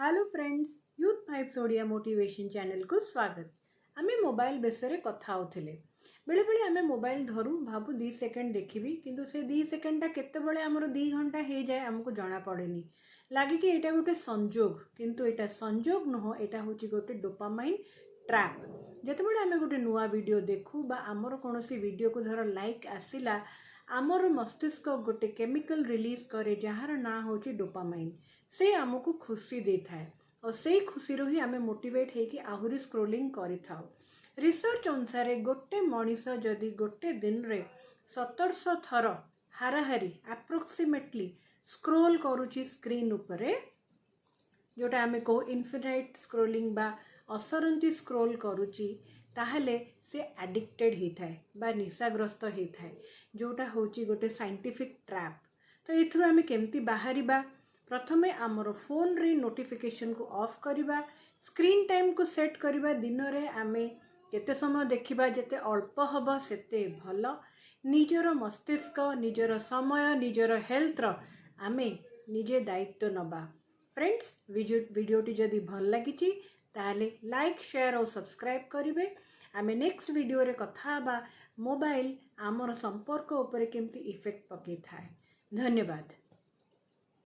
Hello friends, youth fives Odia motivation channel को स्वागत। आमे मोबाइल विषय कथा होथिले। बेले बेले आमे मोबाइल धरू भाबू 2 सेकंड देखिबी, किंतु से 2 सेकंड केते बेले हमर 2 घंटा हे जाए हमको जाना पड़ेनी। लागे कि एटा गोटे संजोग, किंतु एटा संजोग नहो, एटा होची गोटे डोपामाइन ट्रैप। जते बेले आमे गोटे नुआ वीडियो देखू बा हमर कोनोसी वीडियो को धर लाइक आसिला, आमर मस्तिष्क गोटे केमिकल रिलीज करे जहार ना होची डोपामाइन। से आमको खुशी दे थाए और से खुशी रो ही आमे मोटिवेट हे कि आहुरी स्क्रोलिंग करि थाओ। रिसर्च अनुसार गोटे मनीष जदि गोटे दिन रे 1700 थर हाराहारी एप्रोक्सीमेटली स्क्रोल करूची स्क्रीन उपरे, जोटा आमे को इन्फिनाइट स्क्रोलिंग बा असरंती स्क्रोल करूची, ताहले से एडिक्टेड ही थाए बा निशाग्रस्त ही थाए, जोटा होची गोटे साइंटिफिक ट्रैप। तो एथुर आमे केमती बाहरी बा? प्रथमे आमर फोन रे नोटिफिकेशन को ऑफ करिबा, स्क्रीन टाइम को सेट करिबा। दिन रे आमे केते समय देखिबा, जेते अल्प हबो सेते भलो। निजर मस्तिष्क, निजर समय, निजर हेल्थ रो आमे निजे दायित्व नबा। फ्रेंड्स, वीडियोटी जदि भल लागिची ताहले लाइक, शेयर और सब्सक्राइब करिवे। आमे नेक्स्ट वीडियो रे कथा बा मोबाइल आमर संपर्क उपरे केमती इफेक्ट पके थाए। धन्यवाद।